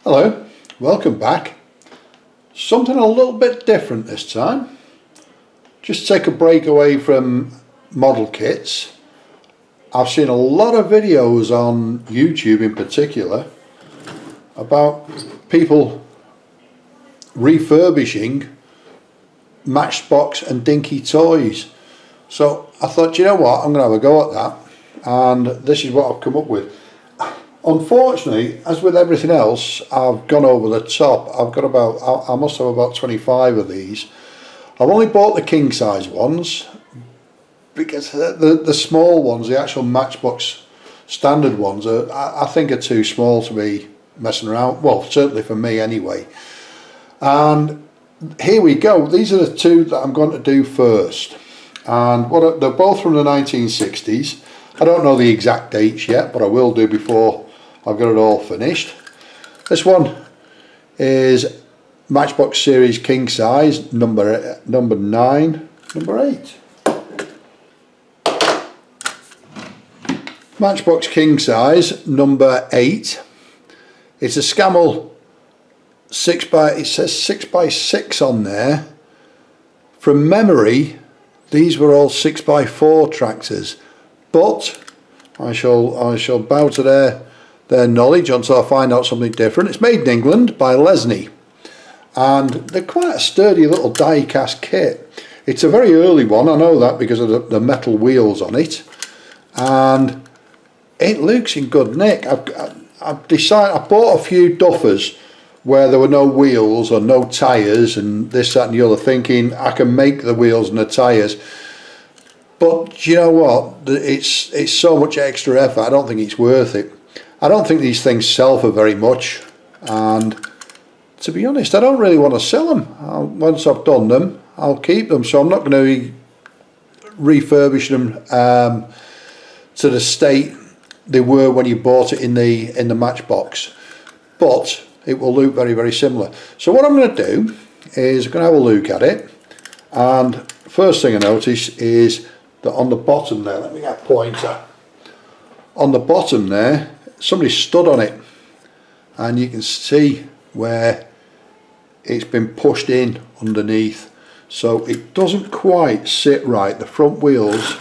Hello, welcome back. Something a little bit different this time. Just take a break away from model kits. I've seen a lot of videos on YouTube in particular about people refurbishing Matchbox and Dinky toys. So I thought, you know what, I'm going to have a go at that, and this is what I've come up with. Unfortunately, as with everything else, I've gone over the top. I've got about, I must have about 25 of these. I've only bought the king size ones because the small ones, the actual Matchbox standard ones, I think are too small to be messing around. Well, certainly for me anyway. And here we go. These are the two that I'm going to do first. And they're both from the 1960s. I don't know the exact dates yet, but I will do before I've got it all finished. This one is Matchbox Series King Size, number 9, number 8. Matchbox King Size, number 8. It's a Scammell it says 6x6 on there. From memory, these were all 6x4 tractors, but I shall bow to their knowledge until I find out something different. It's made in England by Lesney, and they're quite a sturdy little die cast kit. It's a very early one, I know that because of the metal wheels on it, and it looks in good nick. I've decided, I bought a few duffers where there were no wheels or no tyres and this, that and the other, thinking I can make the wheels and the tyres. But you know what, it's so much extra effort, I don't think it's worth it. I don't think these things sell for very much, and to be honest, I don't really want to sell them. Once I've done them, I'll keep them, so I'm not going to refurbish them to the state they were when you bought it in the Matchbox. But it will look very, very similar. So what I'm going to do is I'm going to have a look at it, and first thing I notice is that on the bottom there, let me get a pointer, on the bottom there somebody stood on it, and you can see where it's been pushed in underneath, so it doesn't quite sit right. The front wheels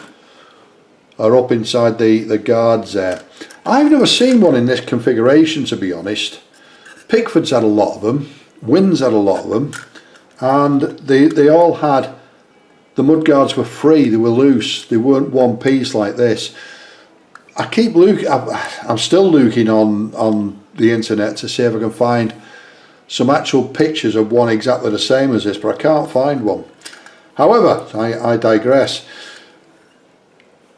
are up inside the guards there. I've never seen one in this configuration, to be honest. Pickford's had a lot of them, Wynn's had a lot of them, and they all had, the mudguards were free, they were loose, they weren't one piece like this. I keep looking, I'm still looking on the internet to see if I can find some actual pictures of one exactly the same as this, but I can't find one. However, I digress.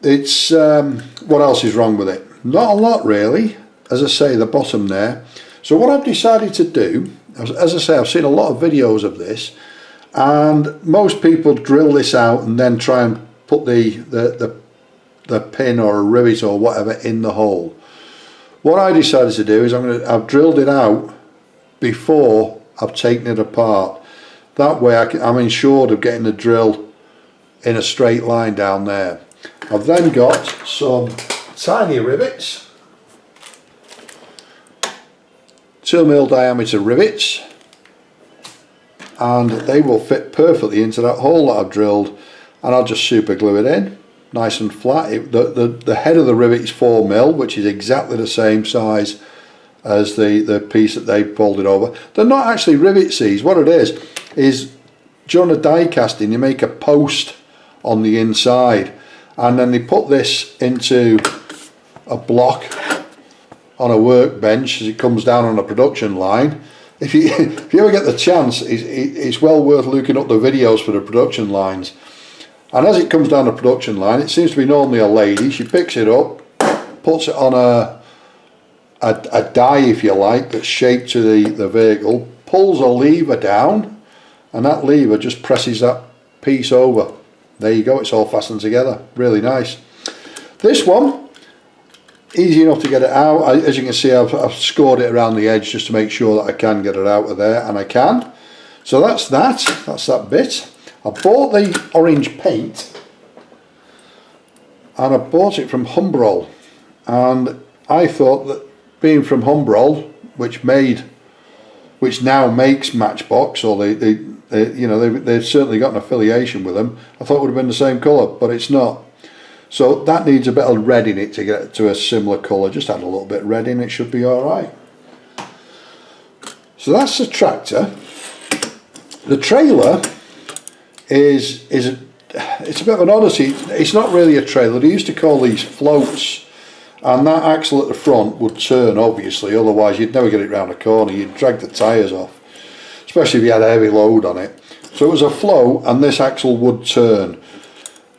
It's, what else is wrong with it? Not a lot really, as I say, the bottom there. So what I've decided to do, as I say, I've seen a lot of videos of this, and most people drill this out and then try and put the pin or a rivet or whatever in the hole. What I decided to do is I've drilled it out before I've taken it apart. That way I'm ensured of getting the drill in a straight line down there. I've then got some tiny rivets, 2mm diameter rivets, and they will fit perfectly into that hole that I've drilled, and I'll just super glue it in nice and flat. The head of the rivet is 4mm, which is exactly the same size as the piece that they pulled it over. They're not actually rivet sees. What it is during the die casting you make a post on the inside, and then they put this into a block on a workbench as it comes down on a production line. If you ever get the chance, it's well worth looking up the videos for the production lines. And as it comes down the production line, it seems to be normally a lady. She picks it up, puts it on a die, if you like, that's shaped to the vehicle, pulls a lever down, and that lever just presses that piece over. There you go, it's all fastened together. Really nice. This one, easy enough to get it out. As you can see, I've scored it around the edge just to make sure that I can get it out of there, and I can. So that's that bit. I bought the orange paint, and I bought it from Humbrol, and I thought that being from Humbrol, which made which now makes Matchbox, or they've certainly got an affiliation with them. I thought it would have been the same colour, but it's not. So that needs a bit of red in it to get to a similar colour. Just add a little bit of red in, it should be alright. So that's the tractor. The trailer it's a bit of an oddity. It's not really a trailer. They used to call these floats, and that axle at the front would turn, obviously, otherwise you'd never get it round a corner. You'd drag the tyres off, especially if you had a heavy load on it. So it was a float, and this axle would turn.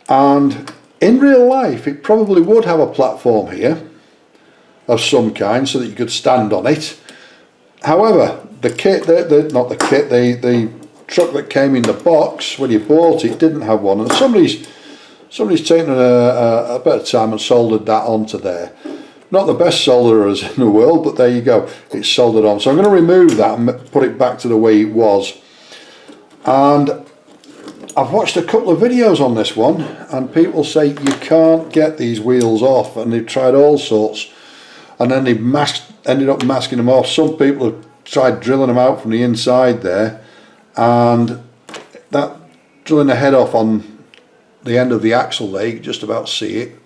And in real life, it probably would have a platform here of some kind so that you could stand on it. However, the truck that came in the box when you bought it didn't have one, and somebody's taken a bit of time and soldered that onto there. Not the best solderers in the world, but there you go, it's soldered on. So I'm going to remove that and put it back to the way it was. And I've watched a couple of videos on this one, and people say you can't get these wheels off, and they've tried all sorts, and then they've ended up masking them off. Some people have tried drilling them out from the inside there, and that drilling the head off on the end of the axle there, you can just about see it,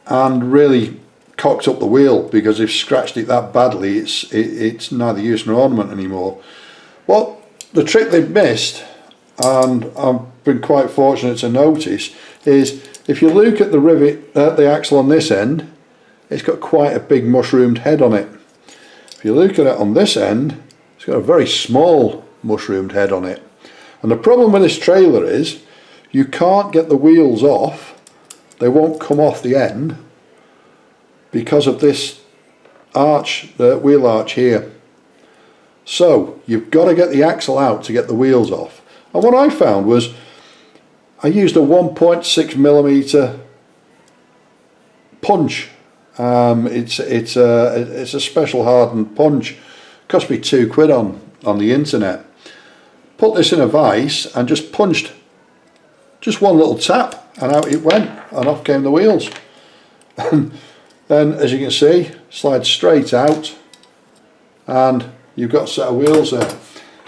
and really cocked up the wheel, because they've scratched it that badly it's neither use nor ornament anymore. Well, the trick they've missed, and I've been quite fortunate to notice, is if you look at the rivet, the axle on this end, it's got quite a big mushroomed head on it. If you look at it on this end, it's got a very small mushroomed head on it. And the problem with this trailer is you can't get the wheels off. They won't come off the end because of this arch, the wheel arch here. So you've got to get the axle out to get the wheels off. And what I found was I used a 1.6mm punch. It's a special hardened punch. Cost me £2 on the internet. Put this in a vise and just punched, just one little tap, and out it went, and off came the wheels. And then, as you can see, slides straight out, and you've got a set of wheels there.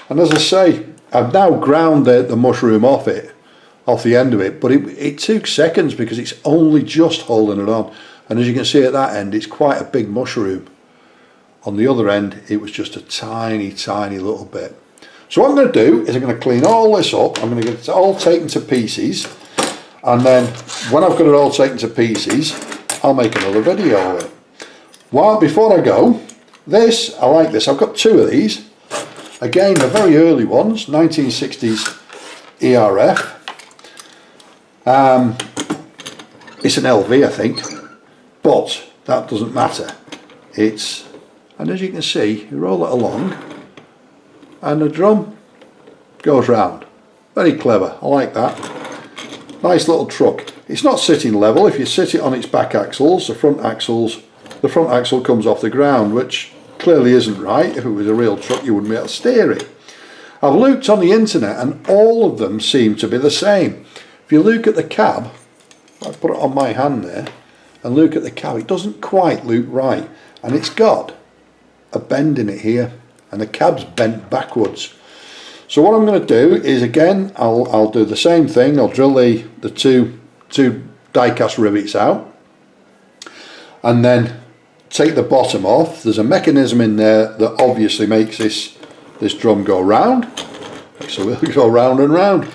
And as I say, I've now ground the mushroom off the end of it, but it took seconds because it's only just holding it on. And as you can see at that end, it's quite a big mushroom. On the other end, it was just a tiny, tiny little bit. So what I'm going to do is I'm going to clean all this up. I'm going to get it all taken to pieces, and then when I've got it all taken to pieces, I'll make another video of it. Before I go, I like this. I've got two of these. Again, the very early ones, 1960s ERF. It's an LV, I think, but that doesn't matter. And as you can see, you roll it along, and the drum goes round. Very clever, I like that. Nice little truck. It's not sitting level. If you sit it on its back axles, the front axle comes off the ground, which clearly isn't right. If it was a real truck, you wouldn't be able to steer it. I've looked on the internet, and all of them seem to be the same. If you look at the cab, I put it on my hand there, and look at the cab, it doesn't quite look right, and it's got a bend in it here, and the cab's bent backwards. So what I'm going to do is, again, I'll do the same thing. I'll drill the two die-cast rivets out, and then take the bottom off. There's a mechanism in there that obviously makes this drum go round, so we'll go round and round,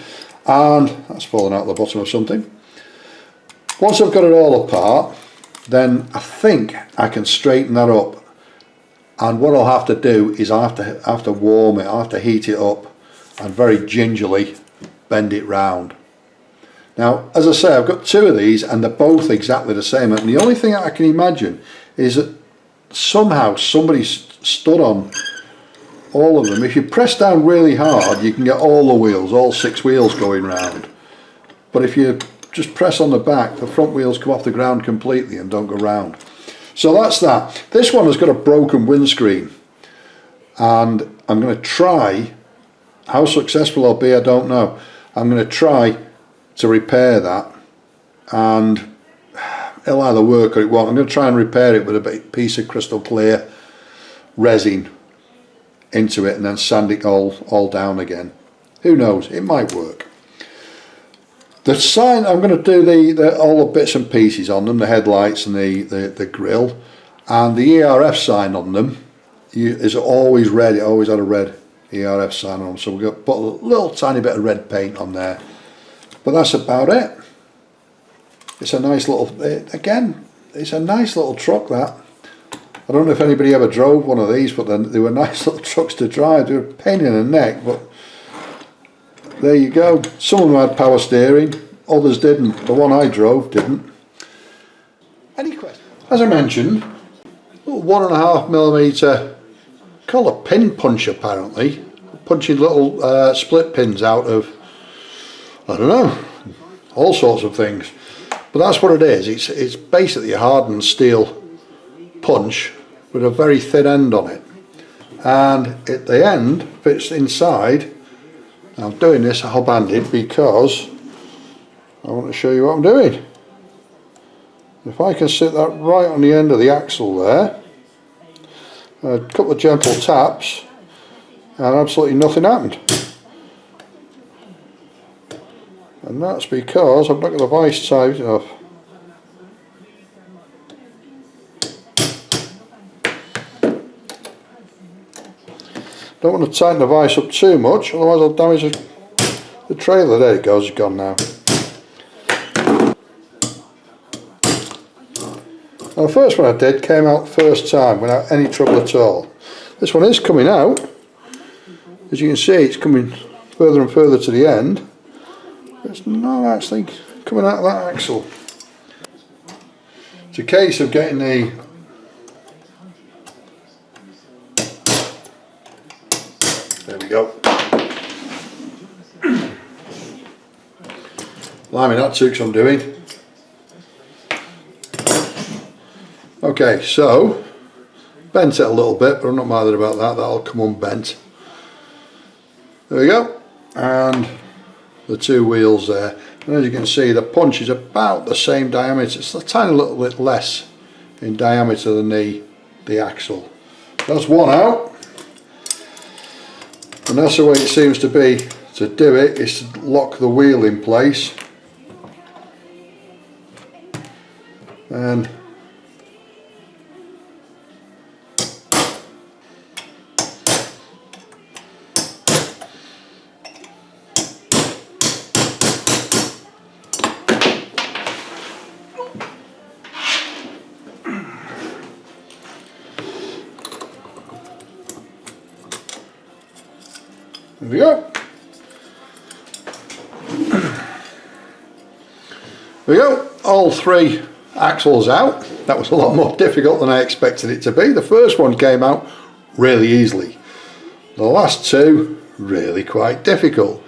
and that's fallen out the bottom of something. Once I've got it all apart, then I think I can straighten that up, and what I'll have to do is I have to warm it, I have to heat it up, and very gingerly bend it round. Now, as I say, I've got two of these, and they're both exactly the same, and the only thing I can imagine is that somehow somebody stood on all of them. If you press down really hard, you can get all the wheels, all 6 wheels going round, but if you just press on the back, the front wheels come off the ground completely and don't go round. So that's that. This one has got a broken windscreen, and I'm going to try, how successful I'll be I don't know, I'm going to try to repair that, and it'll either work or it won't. I'm going to try and repair it with a piece of crystal clear resin. into it and then sand it all down again. Who knows, it might work. The sign, I'm going to do all the bits and pieces on them, the headlights and the grille, and the ERF sign on them is always red. It always had a red ERF sign on them, so we're going to put a little tiny bit of red paint on there. But that's about it. It's a nice little, again, it's a nice little truck, that. I don't know if anybody ever drove one of these, but then they were nice little trucks to drive. They were a pain in the neck, but there you go. Some of them had power steering, others didn't. The one I drove didn't. Any questions? As I mentioned, a little 1.5mm called a pin punch, apparently, punching little split pins out of, I don't know, all sorts of things. But that's what it is. It's basically a hardened steel punch with a very thin end on it, and at the end fits inside. I'm doing this hub-handed because I want to show you what I'm doing. If I can sit that right on the end of the axle there, a couple of gentle taps, and absolutely nothing happened. And that's because I've not got the vice tight enough. Don't want to tighten the vice up too much, otherwise I'll damage the trailer. There it goes, it's gone now. Now the first one I did came out first time without any trouble at all. This one is coming out. As you can see, it's coming further and further to the end. It's not actually coming out of that axle. It's a case of getting the there we go. Blimey, that took some doing. Okay, so bent it a little bit, but I'm not bothered about that. That'll come unbent. There we go, and the two wheels there. And as you can see, the punch is about the same diameter. It's a tiny little bit less in diameter than the axle. That's one out. And that's the way it seems to be to do it, is to lock the wheel in place. And there we go. There we go, all three axles out. That was a lot more difficult than I expected it to be. The first one came out really easily. The last two, really quite difficult.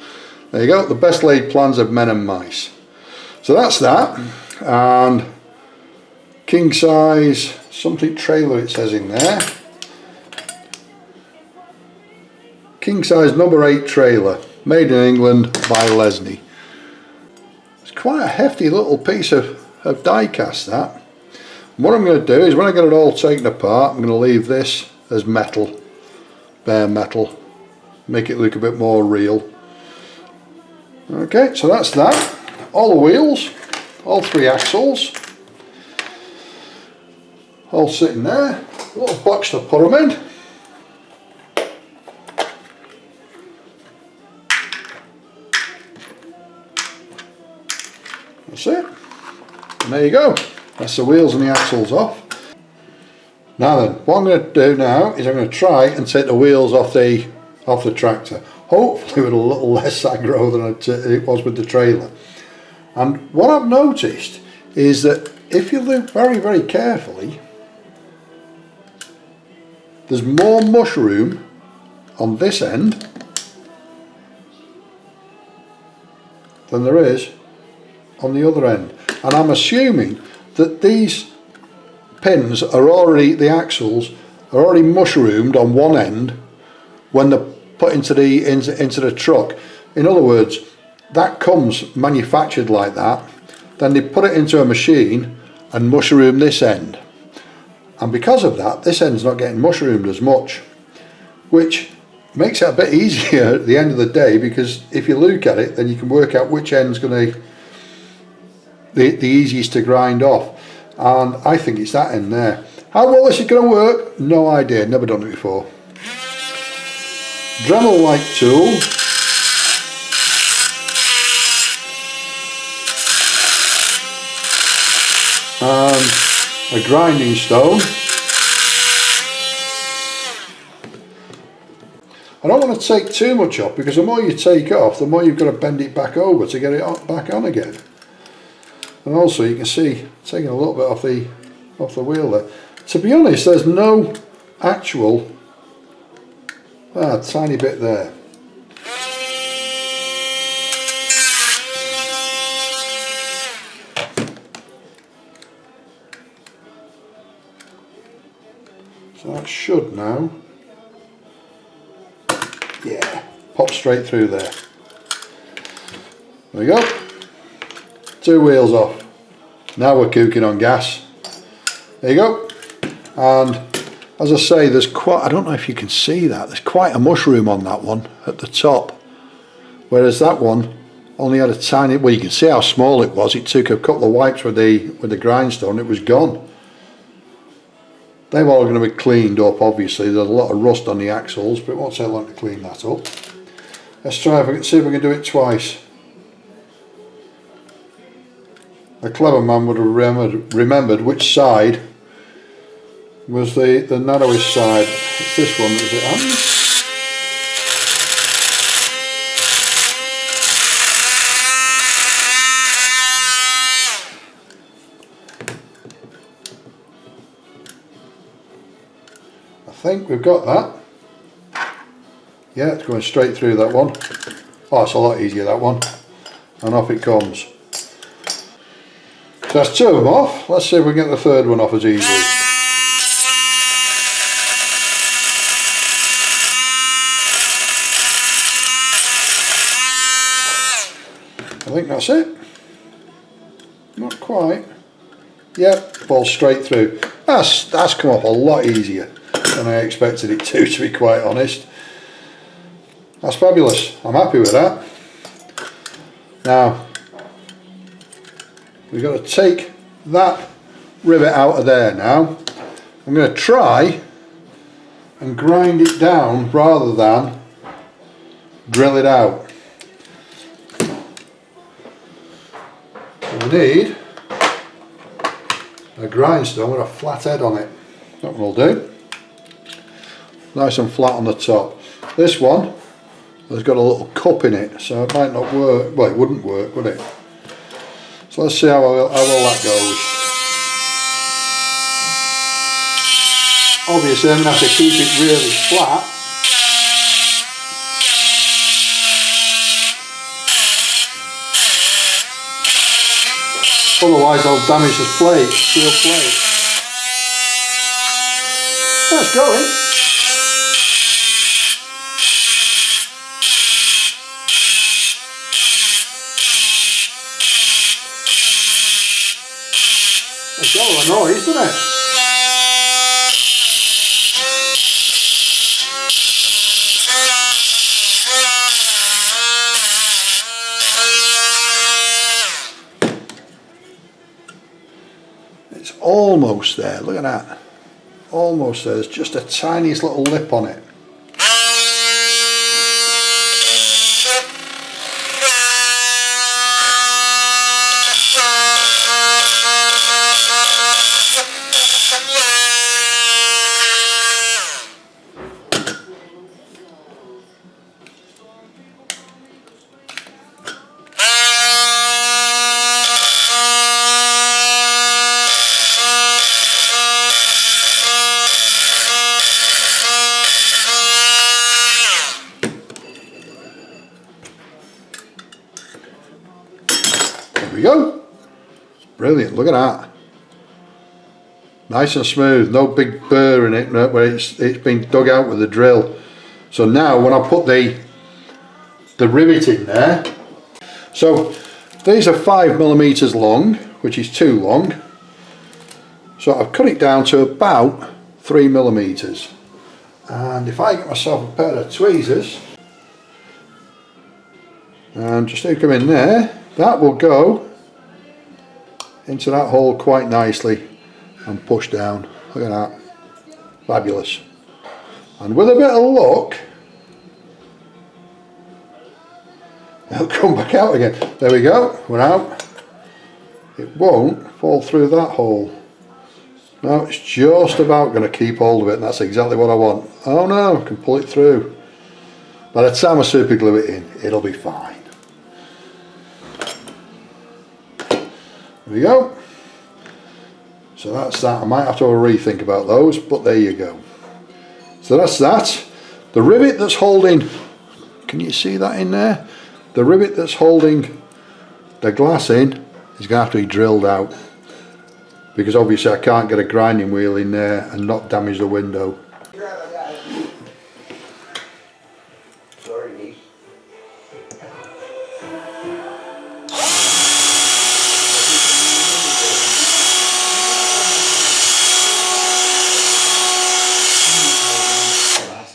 There you go, the best laid plans of men and mice. So that's that. And king size something trailer, it says in there. King size number 8 trailer, made in England by Lesney. It's quite a hefty little piece of die cast, that. And what I'm going to do is, when I get it all taken apart, I'm going to leave this as metal, bare metal, make it look a bit more real. Okay, so that's that. All the wheels, all three axles, all sitting there. A little box to put them in. That's it. And there you go. That's the wheels and the axles off. Now then, what I'm going to do now is I'm going to try and take the wheels off the tractor. Hopefully with a little less aggro than it was with the trailer. And what I've noticed is that if you look very, very carefully, there's more mushroom on this end than there is on the other end. And I'm assuming that these pins are already, the axles are already mushroomed on one end when they're put into the truck. In other words, that comes manufactured like that, then they put it into a machine and mushroom this end, and because of that, this end's not getting mushroomed as much. which makes it a bit easier at the end of the day, because if you look at it, then you can work out which end's going to be the easiest to grind off. And I think it's that end there. How well this is going to work, no idea, never done it before. Dremel like tool. And a grinding stone. I don't want to take too much off, because the more you take off, the more you've got to bend it back over to get it back on again. And also you can see taking a little bit off the wheel there. To be honest, there's no actual tiny bit there. So that should now, yeah, pop straight through there. There we go. 2 wheels off. Now we're cooking on gas. There you go. And as I say, there's quite, I don't know if you can see that, there's quite a mushroom on that one at the top. Whereas that one only had a tiny, well, you can see how small it was. It took a couple of wipes with the grindstone, it was gone. They're all going to be cleaned up, obviously. There's a lot of rust on the axles, but it won't take long to clean that up. Let's try if we can see if we can do it twice. A clever man would have remembered which side was the narrowest side. It's this one, is it? I think we've got that. Yeah, it's going straight through that one. Oh, it's a lot easier, that one. And off it comes. So that's 2 of them off. Let's see if we can get the 3rd one off as easily. I think that's it. Not quite. Yep, falls straight through. That's come off a lot easier than I expected it to be quite honest. That's fabulous. I'm happy with that. Now, we've got to take that rivet out of there now. I'm going to try and grind it down rather than drill it out. We need a grindstone with a flat head on it. That one will do. Nice and flat on the top. This one has got a little cup in it, so it might not work. Well, it wouldn't work, would it? So let's see how well that goes. Obviously I'm going to have to keep it really flat. Otherwise I'll damage the plate, steel plate. That's going. It's all a noise, isn't it? It's almost there, look at that. Almost there, there's just a tiniest little lip on it. There we go. Brilliant, look at that. Nice and smooth, no big burr in it where it's been dug out with a drill. So now when I put the rivet in there, so these are 5mm long, which is too long. So I've cut it down to about 3mm. And if I get myself a pair of tweezers and just hook them in there, that will go into that hole quite nicely and push down. Look at that. Fabulous. And with a bit of luck, it'll come back out again. There we go, we're out. It won't fall through that hole. No, it's just about going to keep hold of it, and that's exactly what I want. Oh no, I can pull it through. By the time I super glue it in, it'll be fine. There we go. So that's that. I might have to have a rethink about those, but there you go. So that's that. The rivet that's holding, can you see that in there? The rivet that's holding the glass in is going to have to be drilled out, because obviously I can't get a grinding wheel in there and not damage the window. Sorry.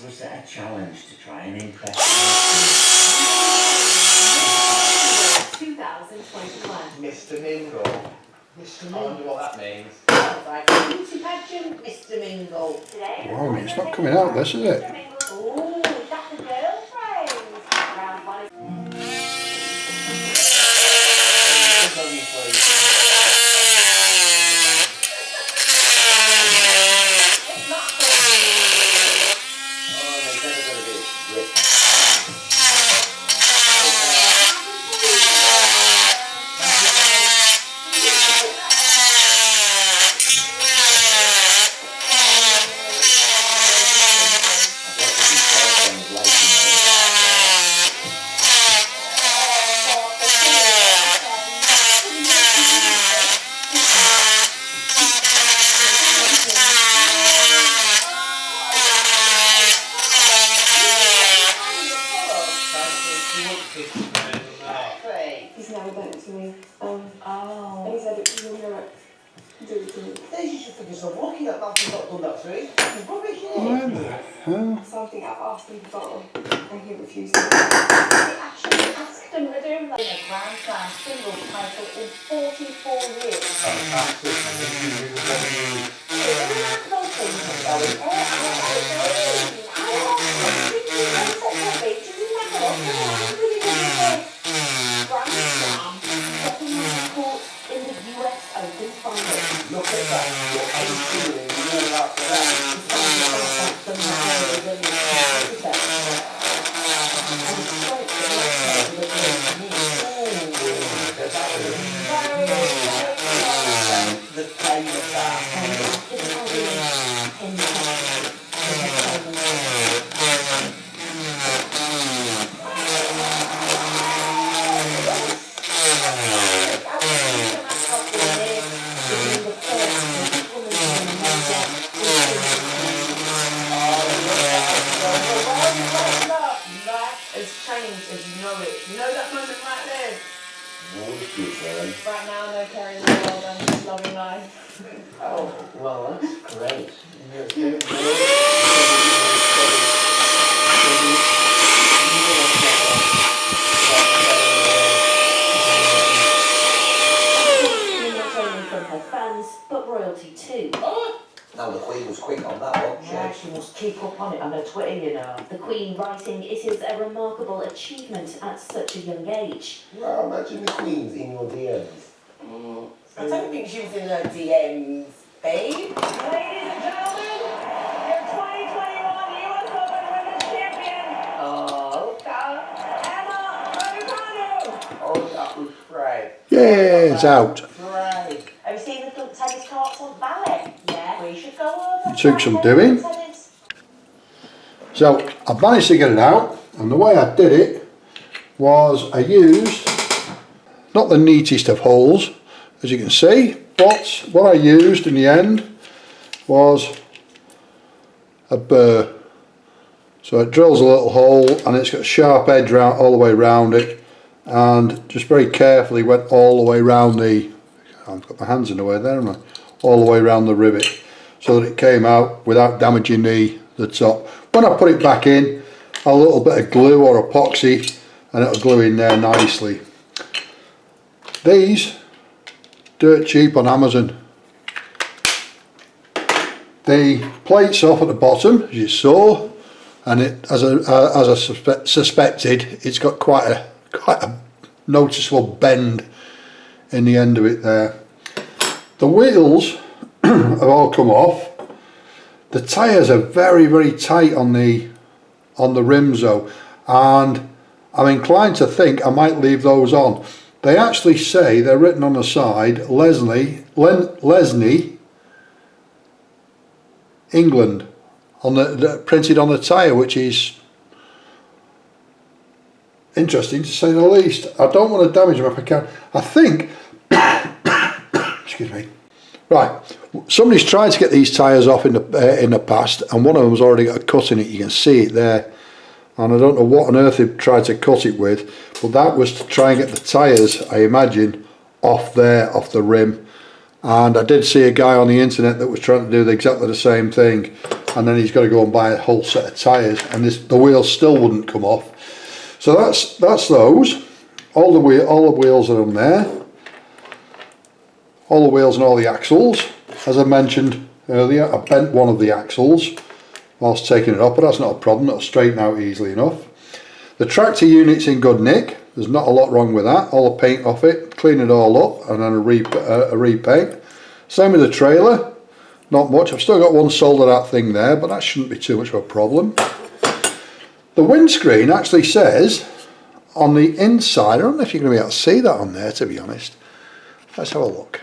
Was that a challenge to try and impress 2021. Mr. Mingle? Mr. Mingle. I wonder what that means. Like beauty pageant, Mr. Mingle. Today, Wow, it's not coming out this, is it? oh, that's a girlfriend. Round one. He's never done it to me. And he said it was gonna do it to me. You should think you're so lucky that that's not done that to you. It's rubbish, isn't it? So I think I've asked him for bottle and he refused it. I actually asked him to do that. In a Grand Slam singles title in 44 years. Look at that. You're 18 and you're after the pain of You know that moment right there? Right now, no carrying the world and just loving life. Oh, well, that's great. Not only from her fans, but royalty too. Now the Queen was quick on that one. Yeah, she must keep up on it on her Twitter, you know. The Queen writing, it is a remarkable achievement at such a young age. Well, imagine the Queen's in your DMs. I don't think she was in her DMs, babe. Ladies and gentlemen, your 2021 US Open Women's Champion, Oh, Emma Raducanu. oh, that was great. Yeah, it's out. Great. Have you seen the tennis courts on ballet? Yeah. We should go over. It took some doing. Tennis. So I managed to get it out, and the way I did it was I used not the neatest of holes, as you can see, but what I used in the end was a burr. So it drills a little hole and it's got a sharp edge round, all the way around it, and just very carefully went all the way around the, I've got my hands in the way there, haven't I? All the way around the rivet, so that it came out without damaging the top, when I put it back in, a little bit of glue or epoxy and it'll glue in there nicely. These, dirt cheap on Amazon. The plate's off at the bottom, as you saw, and it, as I suspected, it's got quite a noticeable bend in the end of it there. The wheels have all come off. The tyres are very tight on the rims though, and I'm inclined to think I might leave those on. They actually say, they're written on the side, Lesney, England, on the printed on the tyre, which is interesting to say the least. I don't want to damage them if I can. I think, excuse me. Right, somebody's tried to get these tyres off in the past, and one of them's already got a cut in it. You can see it there, and I don't know what on earth they've tried to cut it with, but that was to try and get the tyres, I imagine, off there, off the rim. And I did see a guy on the internet that was trying to do exactly the same thing, and then he's got to go and buy a whole set of tyres, and the wheels still wouldn't come off. So that's those. All the wheels are on there. All the wheels and all the axles. As I mentioned earlier, I bent one of the axles whilst taking it up, but that's not a problem, it'll straighten out easily enough. The tractor unit's in good nick, there's not a lot wrong with that. All the paint off it, clean it all up, and then a repaint. Same with the trailer, not much. I've still got one solder of that thing there, but that shouldn't be too much of a problem. The windscreen actually says on the inside, I don't know if you're going to be able to see that on there, to be honest. Let's have a look.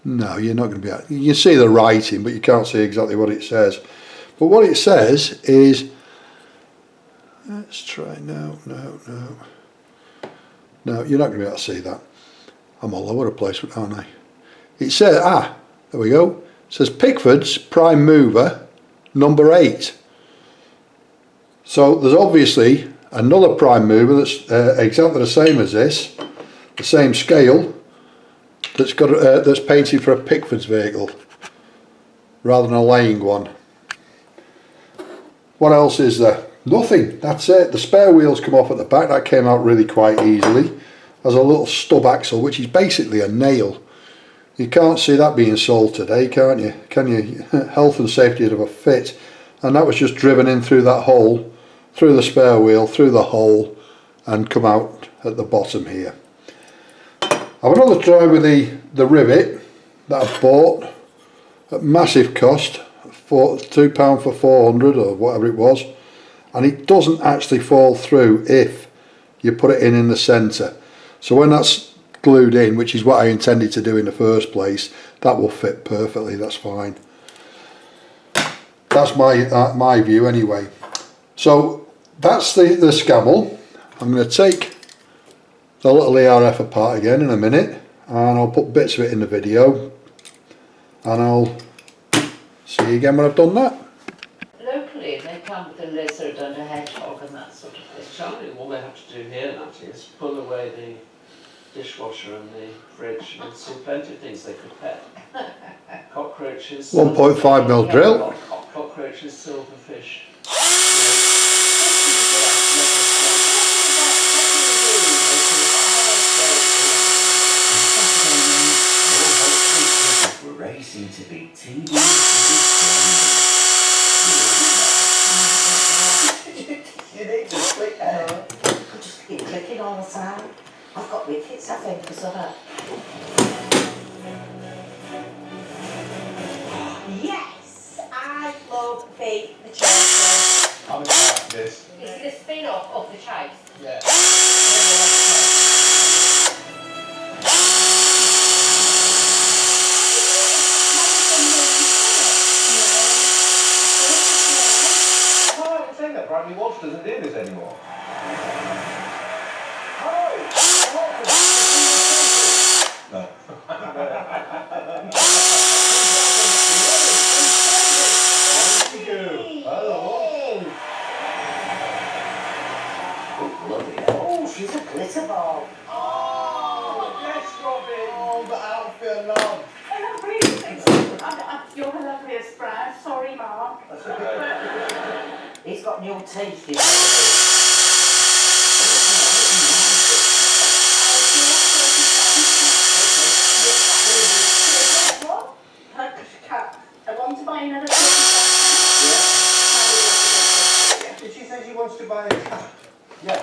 No, you're not going to be able, you can see the writing, but you can't see exactly what it says. But what it says is, let's try, no, you're not going to be able to see that. I'm all over the place, aren't I? It says, there we go. It says Pickford's Prime Mover number 8. So there's obviously another Prime Mover that's exactly the same as this, the same scale, that's got that's painted for a Pickford's vehicle rather than a laying one. What else is there? Nothing, that's it. The spare wheels come off at the back, that came out really quite easily. There's a little stub axle which is basically a nail. You can't see that being sold today, can't you? Can you? Health and safety of a fit. And that was just driven in through that hole, through the spare wheel, through the hole, and come out at the bottom here. I've another try with the rivet that I bought at massive cost, £2 for 400 or whatever it was, and it doesn't actually fall through if you put it in the centre. So when that's glued in, which is what I intended to do in the first place, that will fit perfectly, that's fine. That's my view anyway. So that's the Scammell. I'm going to take the little ERF apart again in a minute, and I'll put bits of it in the video, and I'll see you again when I've done that. Locally, they come with a lizard and a hedgehog and that sort of thing. Charlie, what they have to do here, Natty, is pull away the dishwasher and the fridge, and see plenty of things they could pet. Cockroaches. 1.5mm drill. Cockroaches, silverfish. We're racing to be TV. You need to click there. Just keep clicking all the time. I've got wickets, I think, because of that. Yes, I love baked the chocolate. I'm excited for this. Is it a spin-off of the Chase? Yeah. Oh, I'm saying that Bradley Walsh doesn't do this anymore. No. Oh, she's a glitter ball. Oh, yes, Robin. Oh, but Alfie alone. I don't really think so. You're a lovely express. Sorry, Mark. He's got new teeth, I want to buy another Did she say she wants to buy a cat? Yeah.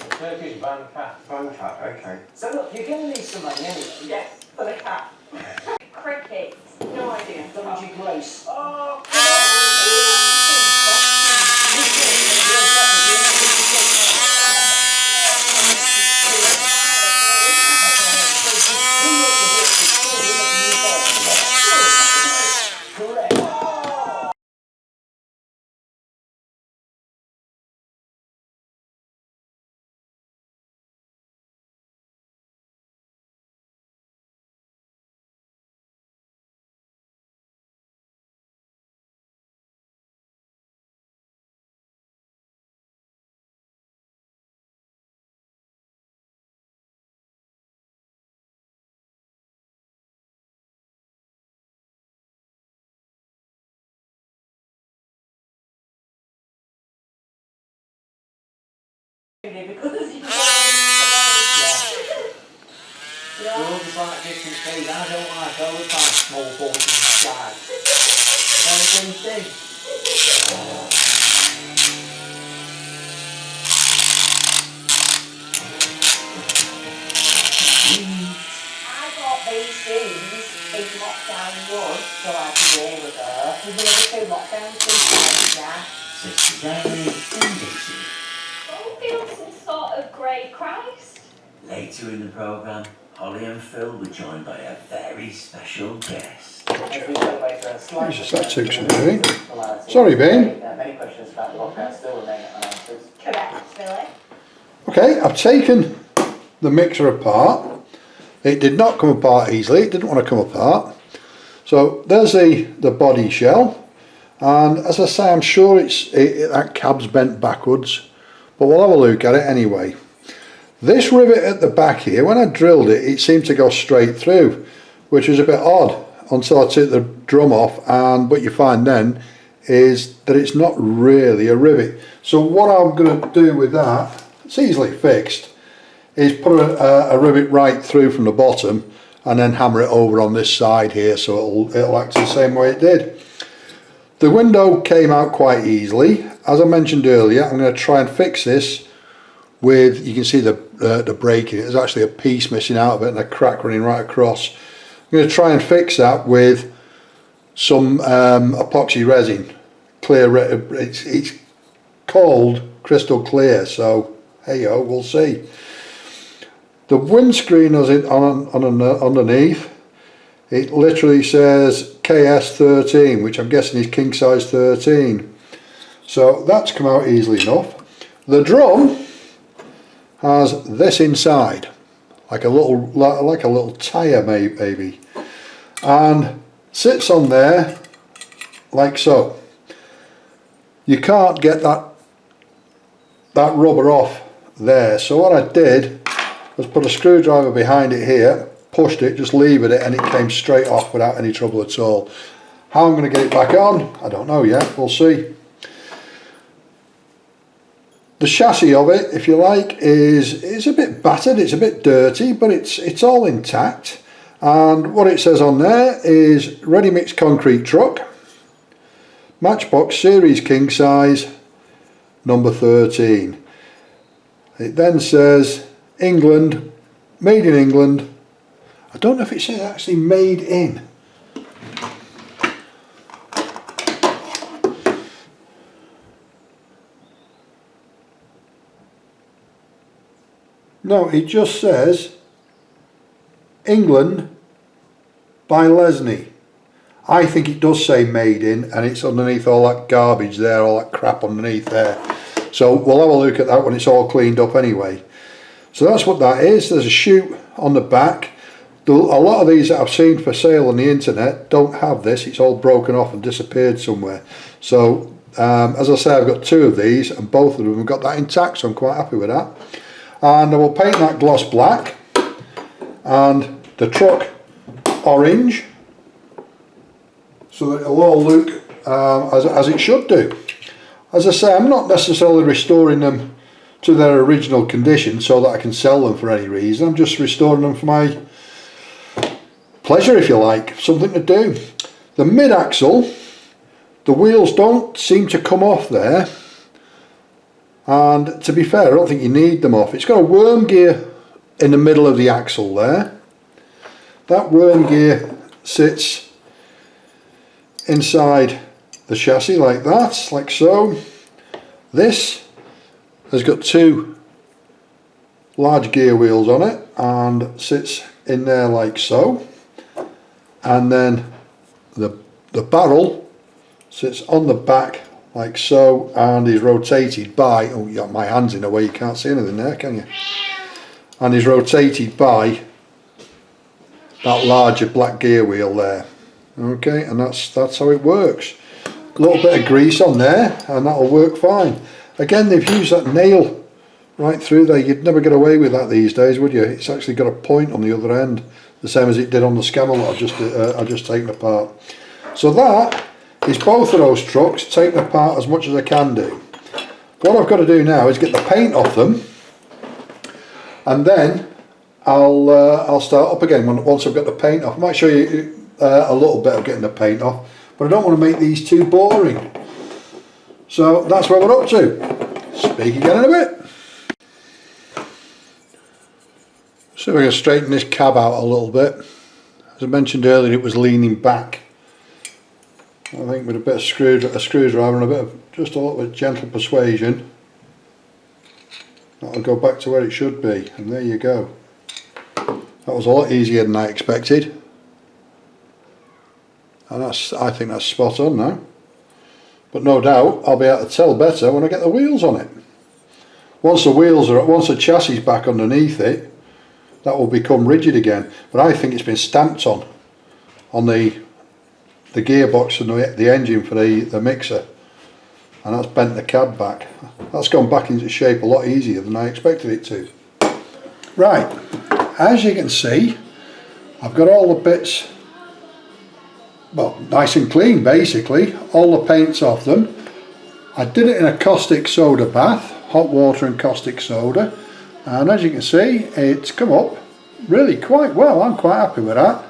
Turkish van cat. Van cat, okay. So look, you're going to need some money anyway. Yes, for the cat. Cricket. No idea. W.G. Grace. Oh, because you We're all just like different things. I don't like all the time small balls in the sky. Anything big. I got these things in lockdown one, so I could deal with her. We've been over 2 lockdowns since then, yeah. Sisters Amy and Dixie. Oh, feel some sort of grey Christ. Later in the programme, Holly and Phil were joined by a very special guest. Jesus, that took some doing. Sorry, Ben. Many questions about the lockdown still remain unanswered. Correct, Billy. Okay, I've taken the mixer apart. It did not come apart easily, it didn't want to come apart. So there's the body shell, and as I say, I'm sure that cab's bent backwards, but we'll have a look at it anyway. This rivet at the back here, when I drilled it, it seemed to go straight through, which was a bit odd until I took the drum off, and what you find then is that it's not really a rivet. So what I'm going to do with that, it's easily fixed, is put a rivet right through from the bottom and then hammer it over on this side here so it'll act the same way it did. The window came out quite easily. As I mentioned earlier, I'm going to try and fix this with, you can see the breaking, there's actually a piece missing out of it and a crack running right across. I'm going to try and fix that with some epoxy resin, clear, it's called crystal clear, so hey yo, we'll see. The windscreen underneath, it literally says KS13, which I'm guessing is king size 13. So that's come out easily enough. The drum has this inside, like a little tyre maybe, and sits on there like so. You can't get that rubber off there, so what I did was put a screwdriver behind it here, pushed it, just levered it, and it came straight off without any trouble at all. How I'm going to get it back on, I don't know yet, we'll see. The chassis of it, if you like, is a bit battered, it's a bit dirty, but it's all intact. And what it says on there is ready mix concrete truck, Matchbox series king size, number 13. It then says England, made in England. I don't know if it says actually made in. No, it just says England by Lesney. I think it does say made in, and it's underneath all that garbage there, all that crap underneath there. So we'll have a look at that when it's all cleaned up anyway. So that's what that is. There's a chute on the back. A lot of these that I've seen for sale on the internet don't have this. It's all broken off and disappeared somewhere. So as I say, I've got 2 of these and both of them have got that intact, so I'm quite happy with that. And I will paint that gloss black and the truck orange. so that it'll all look as it should do. As I say, I'm not necessarily restoring them to their original condition so that I can sell them for any reason. I'm just restoring them for my pleasure, if you like, something to do. The mid-axle, the wheels don't seem to come off there, and to be fair, I don't think you need them off. It's got a worm gear in the middle of the axle there. That worm gear sits inside the chassis like that, like so. This has got two large gear wheels on it and sits in there like so, and then the barrel sits on the back like so and is rotated by, oh you got my hands in a way you can't see anything there, can you? And is rotated by that larger black gear wheel there. Okay, and that's how it works. A little bit of grease on there and that'll work fine. Again, they've used that nail right through there. You'd never get away with that these days, would you? It's actually got a point on the other end, the same as it did on the Scammell that I've just taken apart. So that is both of those trucks taken apart as much as I can do. What I've got to do now is get the paint off them, and then I'll start up again once I've got the paint off. I might show you a little bit of getting the paint off, but I don't want to make these too boring. So that's where we're up to. Speak again in a bit. So we're going to straighten this cab out a little bit. As I mentioned earlier, it was leaning back. I think with a bit of a screwdriver and a bit of just a little bit of gentle persuasion, that'll go back to where it should be, and there you go. That was a lot easier than I expected, and I think that's spot on now. But no doubt I'll be able to tell better when I get the wheels on it. Once the chassis is back underneath it, that will become rigid again. But I think it's been stamped on the gearbox and the engine for the mixer, and that's bent the cab back. That's gone back into shape a lot easier than I expected it to. Right, as you can see, I've got all the bits, well, nice and clean basically, all the paint's off them. I did it in a caustic soda bath, hot water and caustic soda, and as you can see, it's come up really quite well. I'm quite happy with that.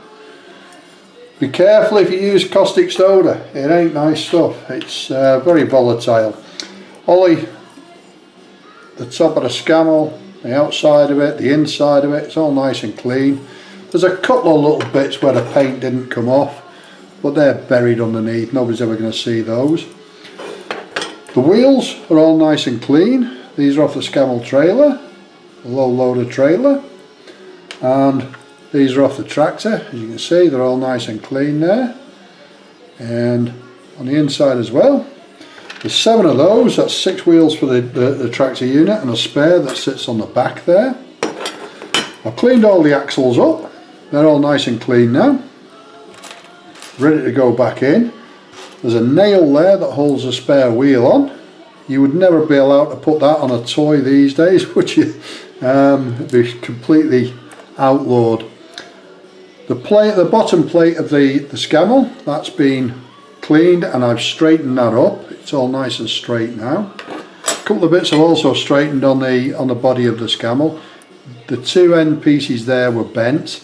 Be careful if you use caustic soda, it ain't nice stuff, it's very volatile. Ollie, the top of the Scammell, the outside of it, the inside of it, it's all nice and clean. There's a couple of little bits where the paint didn't come off, but they're buried underneath, nobody's ever going to see those. The wheels are all nice and clean. These are off the Scammell trailer, a low loader trailer, and these are off the tractor. As you can see, they're all nice and clean there, and on the inside as well. There's 7 of those, that's 6 wheels for the tractor unit and a spare that sits on the back there. I've cleaned all the axles up, they're all nice and clean now, ready to go back in. There's a nail there that holds a spare wheel on. You would never be allowed to put that on a toy these days, would you? It'd be completely outlawed. The bottom plate of the Scammell, that's been cleaned and I've straightened that up. It's all nice and straight now. A couple of bits I've also straightened on the body of the Scammell. The 2 end pieces there were bent,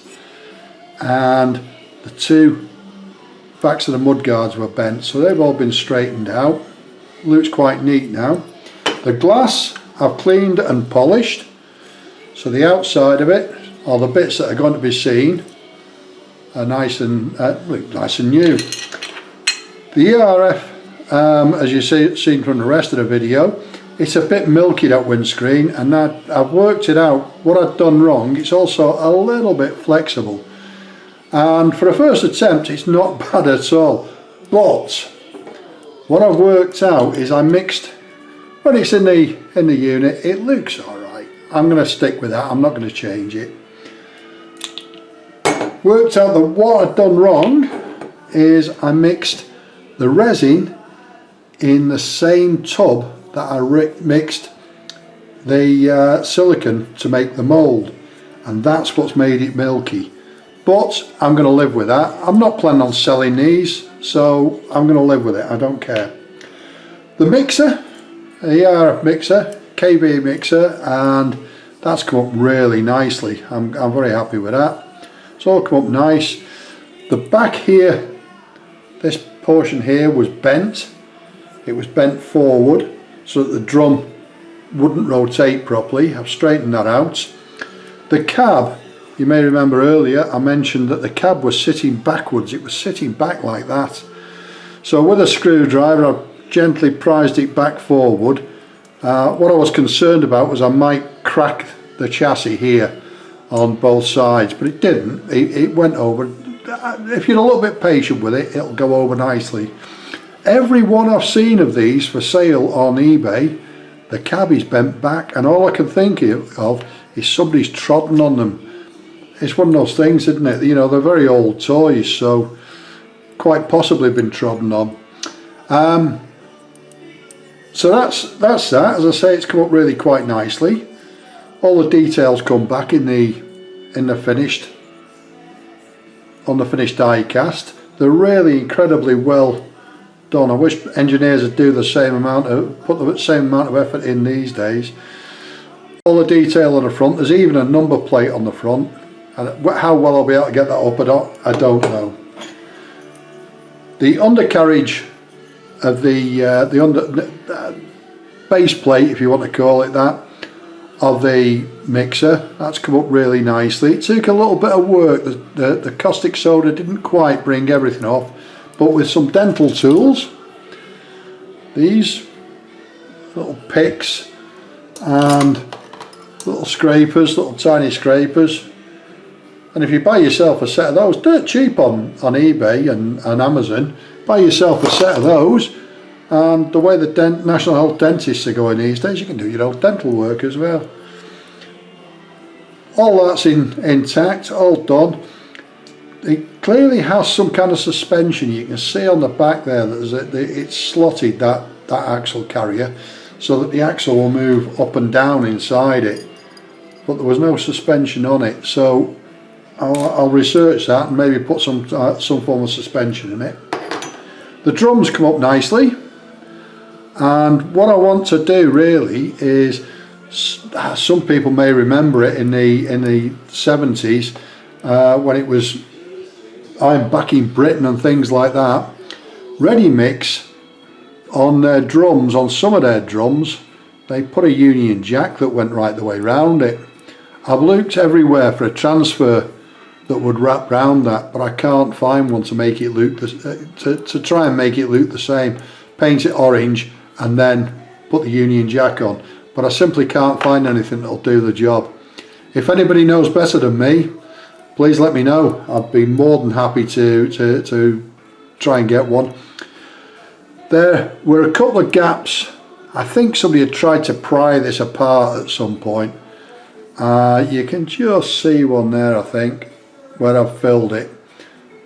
and the 2 backs of the mudguards were bent, so they've all been straightened out. Looks quite neat now. The glass I've cleaned and polished, so the outside of it, or the bits that are going to be seen, are nice and new. The ERF, as you've seen from the rest of the video, it's a bit milky, that windscreen, and I've worked it out. What I've done wrong, it's also a little bit flexible, and for a first attempt it's not bad at all. But what I've worked out is I mixed, when it's in the unit, it looks alright. I'm going to stick with that, I'm not going to change it. Worked out that what I've done wrong is I mixed the resin in the same tub that I mixed the silicone to make the mould, and that's what's made it milky. But I'm going to live with that. I'm not planning on selling these, so I'm going to live with it, I don't care. The mixer, the ERF mixer, KV mixer, and that's come up really nicely. I'm very happy with that. It's all come up nice. The back here, this portion here was bent. It was bent forward so that the drum wouldn't rotate properly. I've straightened that out. The cab, you may remember earlier I mentioned that the cab was sitting backwards. It was sitting back like that. So with a screwdriver I gently prised it back forward. What I was concerned about was I might crack the chassis here on both sides, but it didn't. It went over. If you're a little bit patient with it, it'll go over nicely. Every one I've seen of these for sale on eBay, the cab is bent back, and all I can think of is somebody's trodden on them. It's one of those things, isn't it? You know, they're very old toys, so quite possibly been trodden on. So that's that. As I say, it's come up really quite nicely. All the details come back in the finished, on the finished die cast. They're really incredibly well done. I wish engineers would do the same amount of, put the same amount of effort in these days. All the detail on the front. There's even a number plate on the front, and how well I'll be able to get that up or not, I don't know. The undercarriage of the base plate, if you want to call it that, of the mixer, that's come up really nicely. It took a little bit of work. The caustic soda didn't quite bring everything off, but with some dental tools, these little picks and little scrapers, little tiny scrapers, and if you buy yourself a set of those, dirt cheap on eBay and Amazon, buy yourself a set of those, and the way the National Health dentists are going these days, you can do your own dental work as well. All that's intact, all done. It clearly has some kind of suspension. You can see on the back there that it's slotted, that axle carrier, so that the axle will move up and down inside it, but there was no suspension on it, so I'll research that and maybe put some form of suspension in it. The drums come up nicely, and what I want to do really is, some people may remember it in the 70s when it was I'm back in Britain and things like that. Ready Mix, on their drums, on some of their drums, they put a Union Jack that went right the way round it. I've looked everywhere for a transfer that would wrap round that, but I can't find one to make it look to try and make it look the same. Paint it orange and then put the Union Jack on, but I simply can't find anything that'll do the job. If anybody knows better than me, please let me know. I'd be more than happy to try and get one. There were a couple of gaps. I think somebody had tried to pry this apart at some point. You can just see one there, I think, where I've filled it,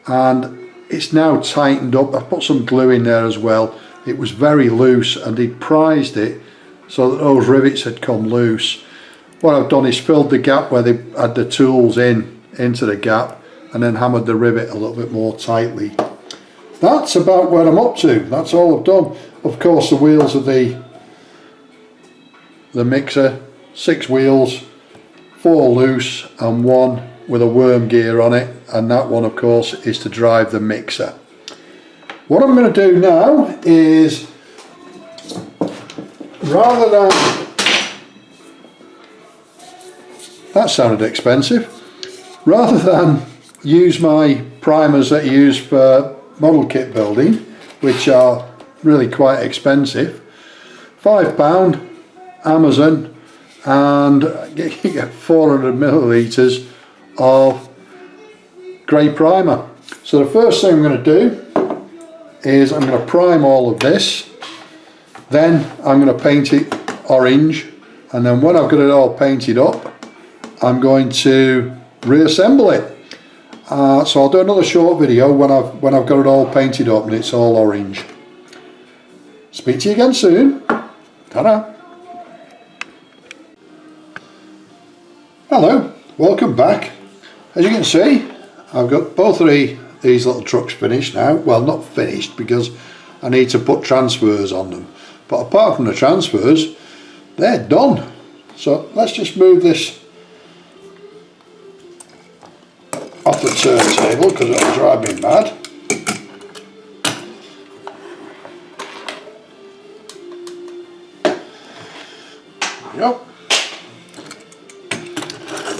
and it's now tightened up. I've put some glue in there as well. It was very loose, and he'd prized it so that those rivets had come loose. What I've done is filled the gap where they had the tools into the gap, and then hammered the rivet a little bit more tightly. That's about where I'm up to. That's all I've done. Of course, the wheels of the mixer, 6 wheels, 4 loose and 1 with a worm gear on it, and that one of course is to drive the mixer. What I'm going to do now is, rather than, that sounded expensive, rather than use my primers that I use for model kit building, which are really quite expensive, £5 Amazon, and you get 400 millilitres of grey primer. So the first thing I'm going to do is I'm going to prime all of this, then I'm going to paint it orange, and then when I've got it all painted up, I'm going to reassemble it. So I'll do another short video when I've got it all painted up and it's all orange. Speak to you again soon. Ta-da! Hello, welcome back. As you can see, I've got both of the these little trucks finished now. Well, not finished because I need to put transfers on them. But apart from the transfers, they're done. So let's just move this off the turntable because it'll drive me mad. Yep.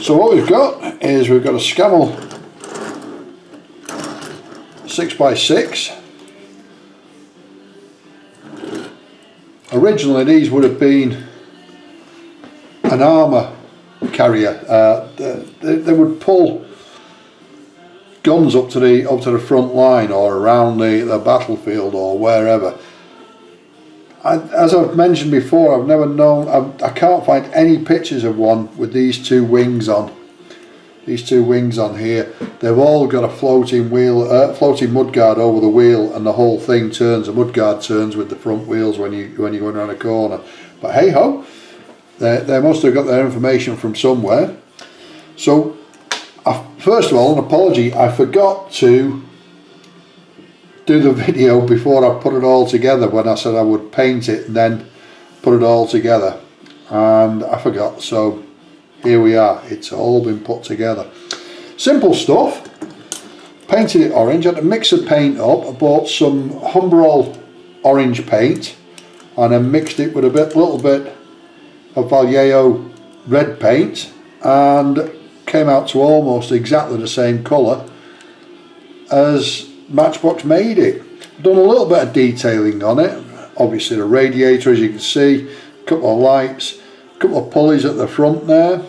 So what we've got is we've got a Scammell 6x6. Originally these would have been an armour carrier. They would pull guns up to the front line or around the battlefield or wherever. As I've mentioned before, I've never known, I can't find any pictures of one with these two wings on. These two wings on here, they've all got a floating wheel, floating mudguard over the wheel, and the whole thing turns. The mudguard turns with the front wheels when you're going around a corner. But hey ho, they must have got their information from somewhere. So, first of all, an apology. I forgot to do the video before I put it all together when I said I would paint it and then put it all together, and I forgot. So here we are, it's all been put together. Simple stuff. Painted it orange. I had to mix the paint up. I bought some Humbrol orange paint and then mixed it with a little bit of Vallejo red paint, and came out to almost exactly the same colour as Matchbox made it. Done a little bit of detailing on it. Obviously the radiator, as you can see, a couple of lights, a couple of pulleys at the front there,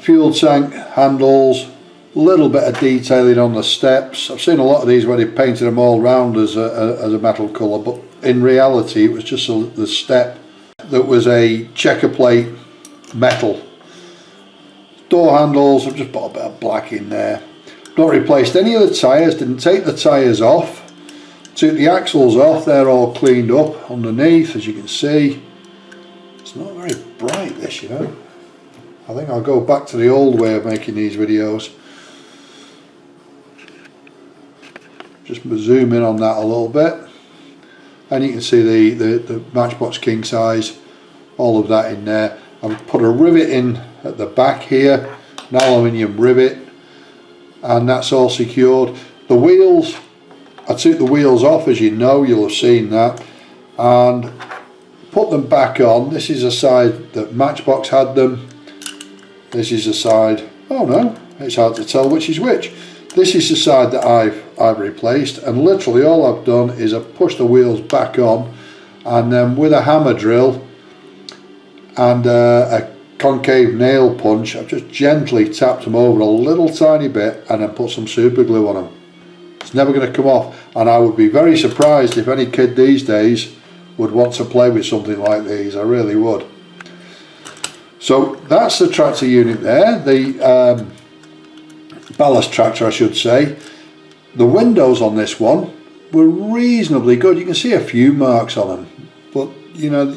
fuel tank handles, a little bit of detailing on the steps. I've seen a lot of these where they painted them all round as a metal colour, but in reality it was just the step that was a checker plate metal. Door handles, I've just put a bit of black in there. Not replaced any of the tyres, didn't take the tyres off, took the axles off, they're all cleaned up underneath, as you can see. It's not very bright, this, you know. I think I'll go back to the old way of making these videos. Just zoom in on that a little bit, and you can see the Matchbox king size, all of that in there. I've put a rivet in at the back here, an aluminium rivet, and that's all secured. The wheels, I took the wheels off, as you know, you'll have seen that, and put them back on. This is the side that Matchbox had them. This is the side, oh no, it's hard to tell which is which. This is the side that I've replaced, and literally all I've done is I've pushed the wheels back on, and then with a hammer drill and a concave nail punch, I've just gently tapped them over a little tiny bit and then put some super glue on them. It's never going to come off, and I would be very surprised if any kid these days would want to play with something like these. I really would. So that's the tractor unit there, the ballast tractor I should say. The windows on this one were reasonably good. You can see a few marks on them, but you know,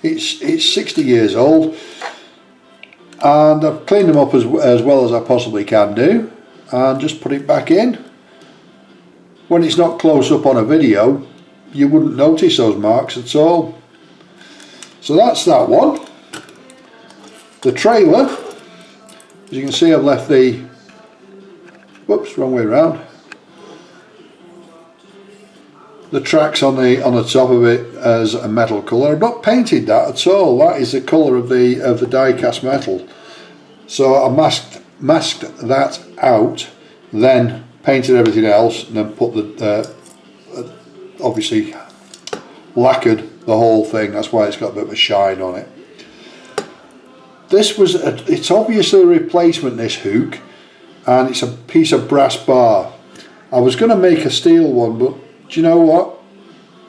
it's 60 years old, and I've cleaned them up as well as I possibly can do, and just put it back in. When it's not close up on a video, you wouldn't notice those marks at all. So that's that one. The trailer, as you can see, I've left the, whoops, wrong way around. The tracks on the top of it as a metal colour. I've not painted that at all. That is the colour of the die cast metal. So I masked that out, then painted everything else, and then put the obviously lacquered the whole thing. That's why it's got a bit of a shine on it. This was it's obviously a replacement, this hook, and it's a piece of brass bar. I was going to make a steel one, but do you know what?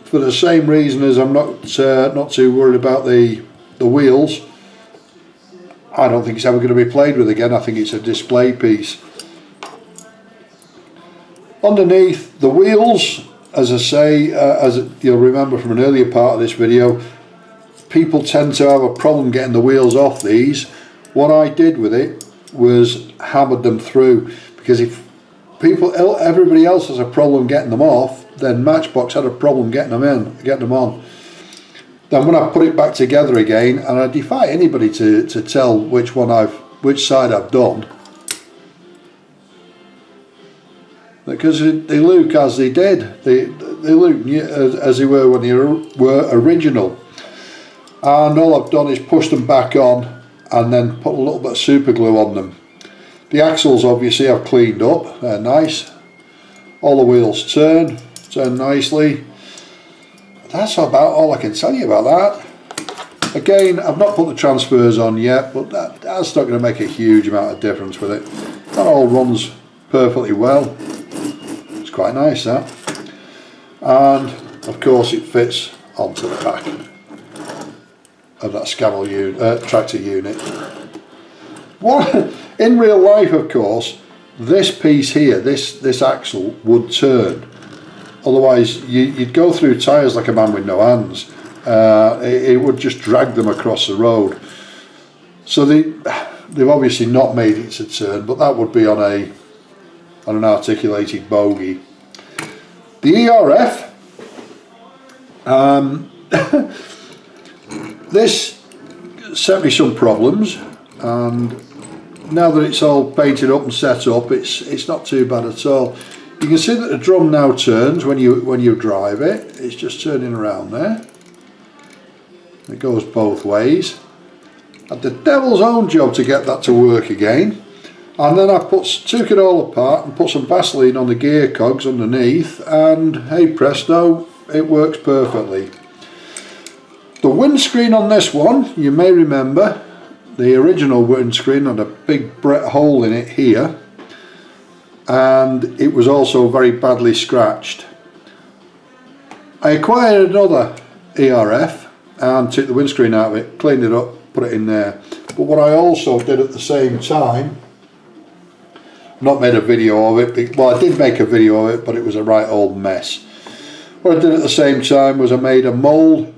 For the same reason as I'm not too worried about the wheels, I don't think it's ever going to be played with again. I think it's a display piece. Underneath the wheels, as I say, as you'll remember from an earlier part of this video, people tend to have a problem getting the wheels off these. What I did with it was hammered them through, because if everybody else has a problem getting them off, then Matchbox had a problem getting them on. Then when I put it back together again, and I defy anybody to tell which side I've done, because they look as they did. They look as they were when they were original. And all I've done is push them back on and then put a little bit of super glue on them. The axles obviously I've cleaned up, they're nice. All the wheels turn nicely. That's about all I can tell you about that. Again, I've not put the transfers on yet, but that's not going to make a huge amount of difference with it. That all runs perfectly well. It's quite nice, that. And of course it fits onto the back of that Scammell tractor unit. In real life, of course, this piece here, this axle would turn. Otherwise, you'd go through tyres like a man with no hands. It would just drag them across the road. So they've obviously not made it to turn, but that would be on an articulated bogie. The ERF, this sent me some problems, and now that it's all painted up and set up, it's not too bad at all. You can see that the drum now turns when you drive it. It's just turning around there. It goes both ways. Had the devil's own job to get that to work again. And then I took it all apart and put some Vaseline on the gear cogs underneath, and hey presto, it works perfectly. The windscreen on this one, you may remember, the original windscreen had a big hole in it here, and it was also very badly scratched. I acquired another ERF and took the windscreen out of it, cleaned it up, put it in there. But what I also did at the same time, not made a video of it, well I did make a video of it, but it was a right old mess. What I did at the same time was I made a mould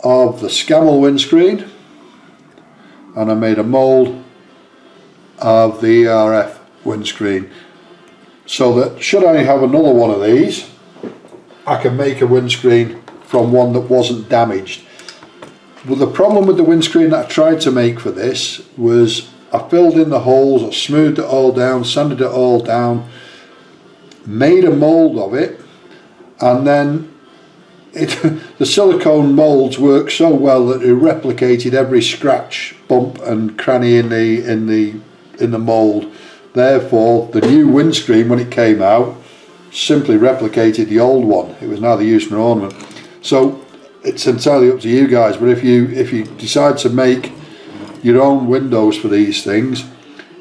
of the Scammell windscreen, and I made a mould of the ERF windscreen, so that should I have another one of these, I can make a windscreen from one that wasn't damaged. But the problem with the windscreen that I tried to make for this was I filled in the holes, I smoothed it all down, sanded it all down, made a mould of it, and then the silicone moulds worked so well that it replicated every scratch, bump and cranny in the mould. Therefore, the new windscreen, when it came out, simply replicated the old one. It was neither use nor ornament. So it's entirely up to you guys. But if you decide to make your own windows for these things,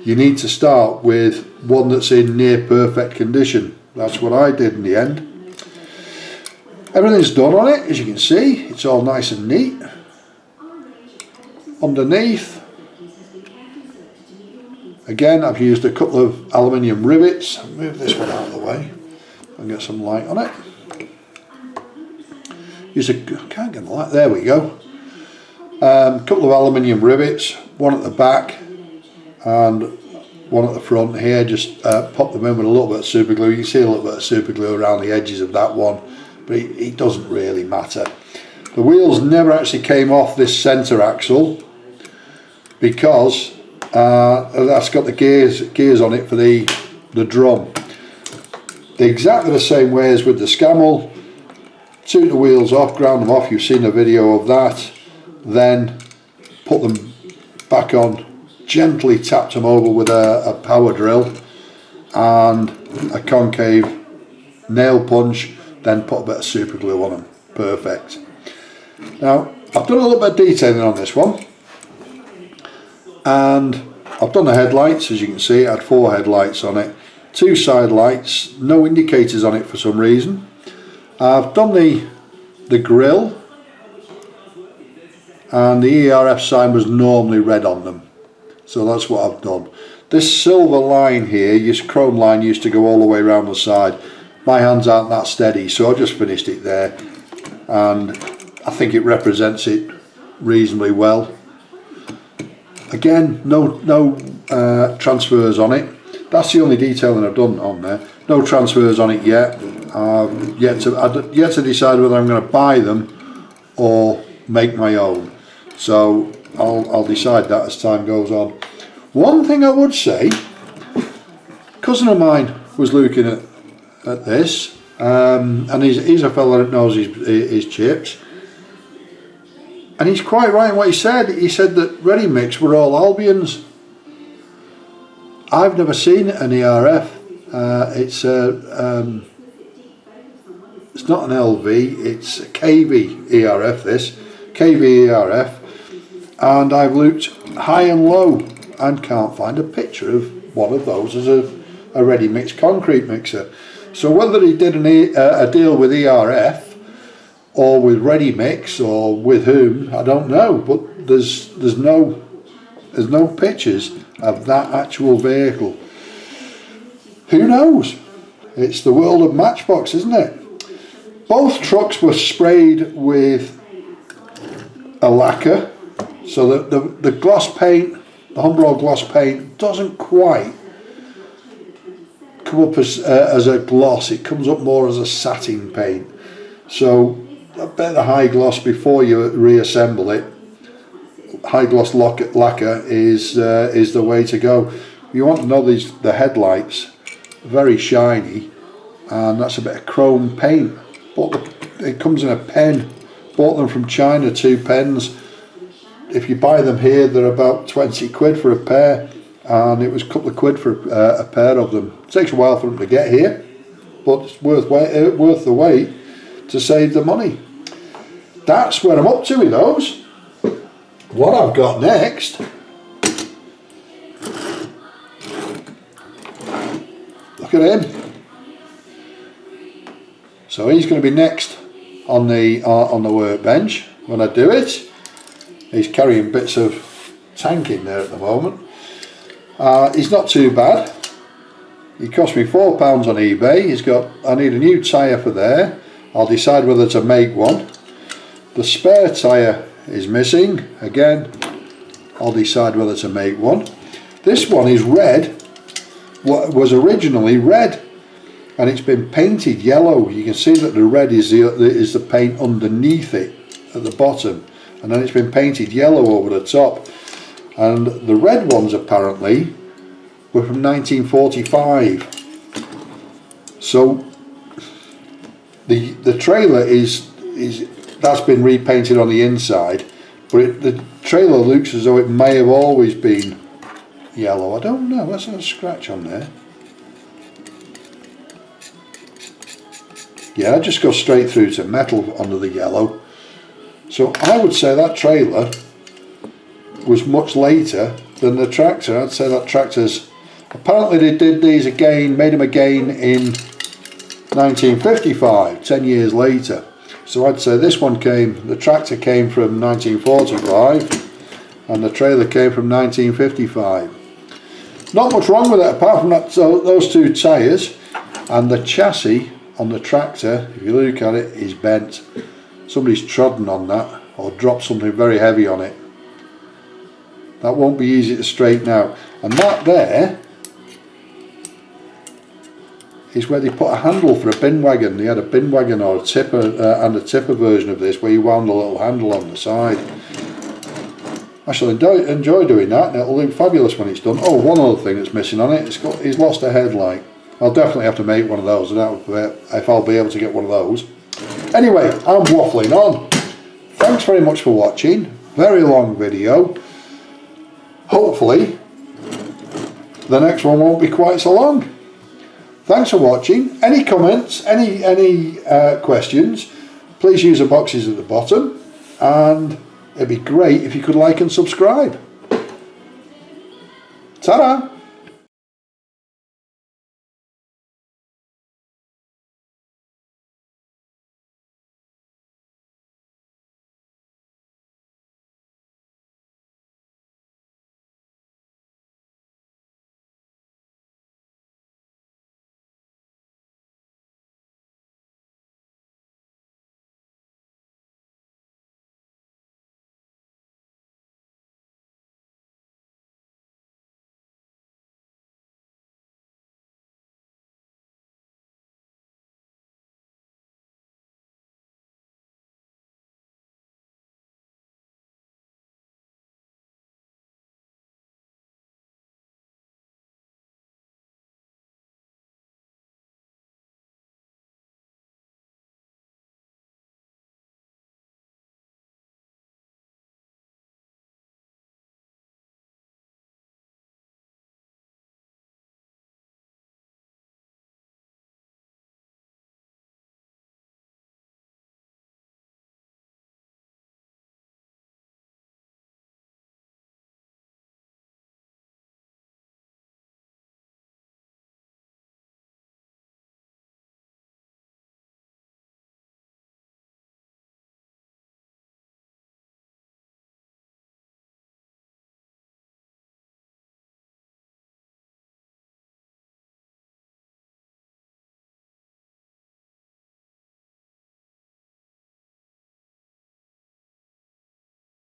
you need to start with one that's in near perfect condition. That's what I did in the end. Everything's done on it, as you can see. It's all nice and neat. Underneath, again, I've used a couple of aluminium rivets. I'll move this one out of the way and get some light on it. Can't get the light, there we go. Couple of aluminium rivets, one at the back and one at the front here. Just pop them in with a little bit of super glue. You can see a little bit of super glue around the edges of that one, but it doesn't really matter. The wheels never actually came off this centre axle because that's got the gears on it for the drum. Exactly the same way as with the Scammell. Took the wheels off, ground them off, you've seen a video of that, then put them back on, gently tapped them over with a power drill and a concave nail punch, then put a bit of super glue on them. Perfect. Now I've done a little bit of detailing on this one, and I've done the headlights. As you can see, it had 4 headlights on it, 2 side lights, no indicators on it for some reason. I've done the grille, and the ERF sign was normally red on them, so that's what I've done. This silver line here, this chrome line, used to go all the way around the side. My hands aren't that steady, so I just finished it there, and I think it represents it reasonably well. Again, no transfers on it. That's the only detailing I've done on there. No transfers on it yet. I've yet to decide whether I'm going to buy them or make my own. So I'll decide that as time goes on. One thing I would say, a cousin of mine was looking at this, and he's a fella that knows his chips, and he's quite right in what he said. He said that ready mix were all Albions. I've never seen an ERF. It's not an LV, it's a KV ERF, this KV ERF, and I've looked high and low and can't find a picture of one of those as a ready mix concrete mixer. So whether he did a deal with ERF or with ready mix or with whom, I don't know, but there's no pictures of that actual vehicle. Who knows? It's the world of Matchbox, isn't it? Both trucks were sprayed with a lacquer, so that the gloss paint, the Humbrol gloss paint, doesn't quite come up as a gloss. It comes up more as a satin paint. So a bit of high gloss before you reassemble it. High gloss lacquer is the way to go. You want to know the headlights, very shiny, and that's a bit of chrome paint. It comes in a pen. Bought them from China, 2 pens. If you buy them here, they're about 20 quid for a pair, and it was a couple of quid for a pair of them. It takes a while for them to get here, but it's worth the wait to save the money. That's where I'm up to with those. What I've got next, look at him. So he's going to be next on the workbench when I do it. He's carrying bits of tank in there at the moment. He's not too bad. He cost me £4 on eBay. I need a new tyre for there. I'll decide whether to make one. The spare tyre is missing. Again, I'll decide whether to make one. This one is red. What was originally red, and it's been painted yellow. You can see that the red is the paint underneath it at the bottom, and then it's been painted yellow over the top. And the red ones apparently were from 1945. So the trailer that's been repainted on the inside, but the trailer looks as though it may have always been yellow. I don't know. Let's have a scratch on there. Yeah, I just go straight through to metal under the yellow. So I would say that trailer was much later than the tractor. I'd say that tractor's, apparently they did these again, made them again in 1955, 10 years later. So I'd say this one the tractor came from 1945 and the trailer came from 1955. Not much wrong with it apart from that, so those 2 tyres, and the chassis on the tractor, if you look at it, is bent. Somebody's trodden on that or dropped something very heavy on it. That won't be easy to straighten out. And that there is where they put a handle for a bin wagon. They had a bin wagon or a tipper and a tipper version of this where you wound a little handle on the side. I shall enjoy doing that, and it'll look fabulous when it's done. Oh, one other thing that's missing on it, he's lost a headlight. I'll definitely have to make one of those. I don't know if I'll be able to get one of those. Anyway, I'm waffling on. Thanks very much for watching. Very long video. Hopefully the next one won't be quite so long. Thanks for watching. Any comments, any questions, please use the boxes at the bottom, and it'd be great if you could like and subscribe. Ta-da!